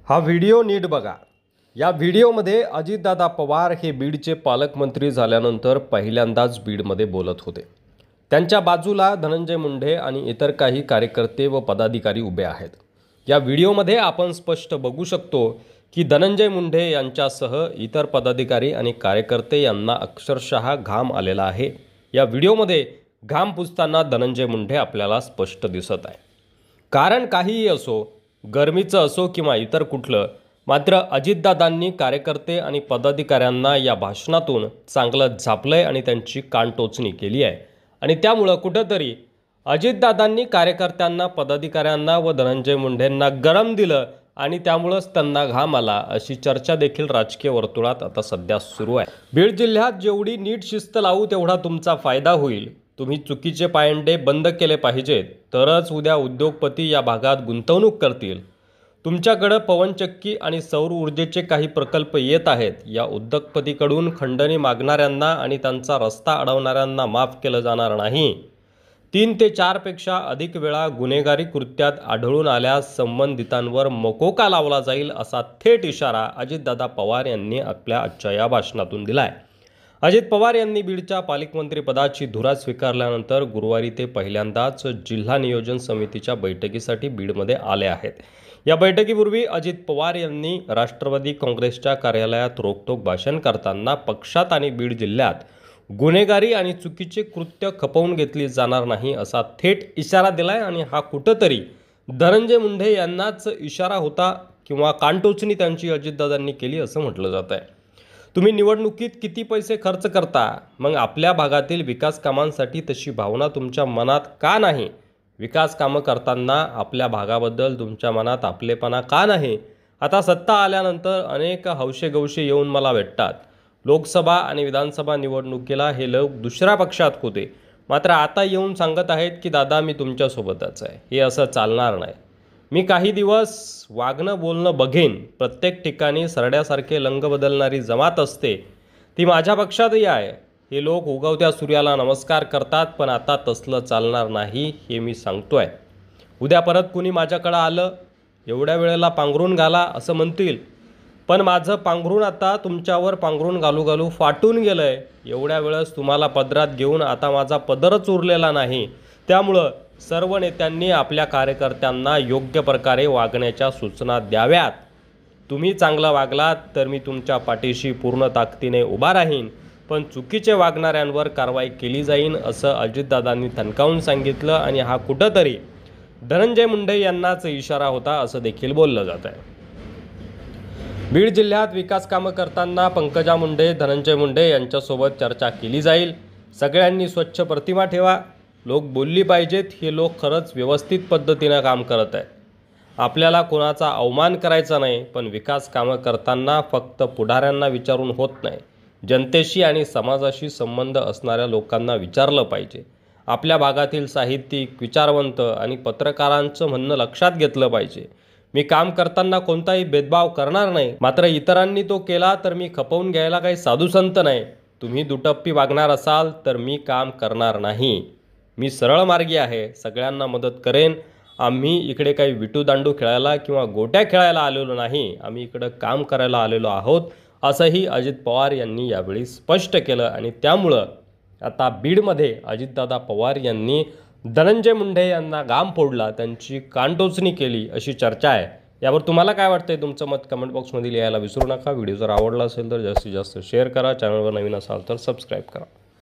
हा व्हिडिओ नीट बघा। या व्हिडिओमध्ये अजितदादा पवार हे बीडचे पालकमंत्री झाल्यानंतर पहिल्यांदाच बीडमध्ये बोलत होते। त्यांच्या बाजूला धनंजय मुंडे आणि इतर काही कार्यकर्ते व पदाधिकारी उभे आहेत। या व्हिडिओमध्ये आपण स्पष्ट बघू शकतो की धनंजय मुंडे यांच्यासह इतर पदाधिकारी आणि कार्यकर्ते यांना अक्षरशः घाम आलेला आहे। या व्हिडिओमध्ये घाम पुसताना धनंजय मुंडे आपल्याला स्पष्ट दिसत आहे। कारण काहीही असो, गरमीचं असो किंवा इतर कुठलं, मात्र अजितदादांनी कार्यकर्ते आणि पदाधिकाऱ्यांना या भाषणातून चांगलं झापलंय आणि त्यांची कानटोचणी केली आहे। आणि त्यामुळे कुठेतरी अजितदादांनी कार्यकर्त्यांना, पदाधिकाऱ्यांना व धनंजय मुंडेंना गरम दिलं आणि त्यामुळेच त्यांना घाम आला, अशी चर्चा देखील राजकीय वर्तुळात आता सध्या सुरू आहे। बीड जिल्ह्यात जेवढी नीट शिस्त लावू तेवढा तुमचा फायदा होईल। तुम्ही चुकीचे पायंडे बंद केले पाहिजेत, तरच उद्या उद्योगपती या भागात गुंतवणूक करतील। तुमच्याकडे पवनचक्की आणि सौर ऊर्जेचे काही प्रकल्प येत आहेत। या उद्योगपतीकडून खंडणी मागणाऱ्यांना आणि त्यांचा रस्ता अडवणाऱ्यांना माफ केलं जाणार नाही। 3 ते 4 पेक्षा अधिक वेळा गुन्हेगारी कृत्यात आढळून आल्यास संबंधितांवर मकोका लावला जाईल, असा थेट इशारा अजितदादा पवार यांनी आपल्या आजच्या या भाषणातून दिलाय। अजित पवार यांनी बीडच्या पालकमंत्रीपदाची धुरा स्वीकारल्यानंतर गुरुवारी ते पहिल्यांदाच जिल्हा नियोजन समितीच्या बैठकीसाठी बीडमध्ये आले आहेत। या बैठकीपूर्वी अजित पवार यांनी राष्ट्रवादी काँग्रेसच्या कार्यालयात रोखठोक भाषण करताना पक्षात आणि बीड जिल्ह्यात गुन्हेगारी आणि चुकीचे कृत्य खपवून घेतली जाणार नाही, असा थेट इशारा दिलाय। आणि हा कुठेतरी धनंजय मुंडे यांनाच इशारा होता किंवा कानटोचणी त्यांची अजितदादांनी केली असं म्हटलं जात आहे। तुम्ही निवडणुकीत किती पैसे खर्च करता, मग आपल्या भागातील विकास कामांसाठी तशी भावना तुमच्या मनात का नाही? विकास कामं करताना आपल्या भागाबद्दल तुमच्या मनात आपलेपणा का नाही? आता सत्ता आल्यानंतर अनेक हौशेगौशे येऊन मला भेटतात। लोकसभा आणि विधानसभा निवडणुकीला हे लोक दुसऱ्या पक्षात होते, मात्र आता येऊन सांगत आहेत की दादा मी तुमच्यासोबतच आहे। हे असं चालणार नाही। मी काही दिवस वागणं बोलणं बघेन। प्रत्येक ठिकाणी सरड्यासारखे रंग बदलणारी जमात असते, ती माझ्या पक्षातही आहे। हे लोक उगवत्या सूर्याला नमस्कार करतात, पण आता तसलं चालणार नाही, हे मी सांगतोय। उद्या परत कुणी माझ्याकडं आलं, एवढ्या वेळेला पांघरून घाला असं म्हणतील, पण माझं पांघरून आता तुमच्यावर पांघरून घालू घालू फाटून गेलंय। एवढ्या वेळेस तुम्हाला पदरात घेऊन आता माझा पदरच उरलेला नाही। त्यामुळं सर्व नेत्यांनी आपल्या कार्यकर्त्यांना योग्य प्रकारे वागण्याच्या सूचना द्याव्यात। तुम्ही चांगलं वागलात तर मी तुमच्या पाठीशी पूर्ण ताकदीने उभा राहीन, पण चुकीचे वागणाऱ्यांवर कारवाई केली जाईल, असं अजितदादांनी ठणकावून सांगितलं। आणि हा कुठंतरी धनंजय मुंडे यांनाच इशारा होता असं देखील बोललं जात आहे। बीड जिल्ह्यात विकास कामं करताना पंकजा मुंडे, धनंजय मुंडे यांच्यासोबत चर्चा केली जाईल। सगळ्यांनी स्वच्छ प्रतिमा ठेवा। लोक बोलली पाहिजेत, हे लोक खरंच व्यवस्थित पद्धतीनं काम करत आहेत। आपल्याला कोणाचा अवमान करायचा नाही, पण विकास कामं करताना फक्त पुढाऱ्यांना विचारून होत नाही, जनतेशी आणि समाजाशी संबंध असणाऱ्या लोकांना विचारलं पाहिजे। आपल्या भागातील साहित्यिक, विचारवंत आणि पत्रकारांचं म्हणणं लक्षात घेतलं पाहिजे। मी काम करताना कोणताही भेदभाव करणार नाही, मात्र इतरांनी तो केला तर मी खपवून घ्यायला काही साधुसंत नाही। तुम्ही दुटप्पी वागणार असाल तर मी काम करणार नाही। मी सरळ मार्गी आहे, सगळ्यांना मदत करेन। आम्ही इकडे काही विटू दांडू खेळायला किंवा गोट्या खेळायला आलेलो नाही, आम्ही इकडं काम करायला आलेलो आहोत, असंही अजित पवार यांनी यावेळी स्पष्ट केलं। आणि त्यामुळं आता बीडमध्ये अजितदादा पवार यांनी धनंजय मुंडे यांना घाम फोडला, त्यांची कानटोचणी केली, अशी चर्चा आहे। यावर तुम्हाला काय वाटतंय? तुमचं मत कमेंट बॉक्समध्ये लिहायला विसरू नका। व्हिडिओ जर आवडला असेल तर जास्तीत जास्त शेअर करा। चॅनलवर नवीन असाल तर सबस्क्राईब करा।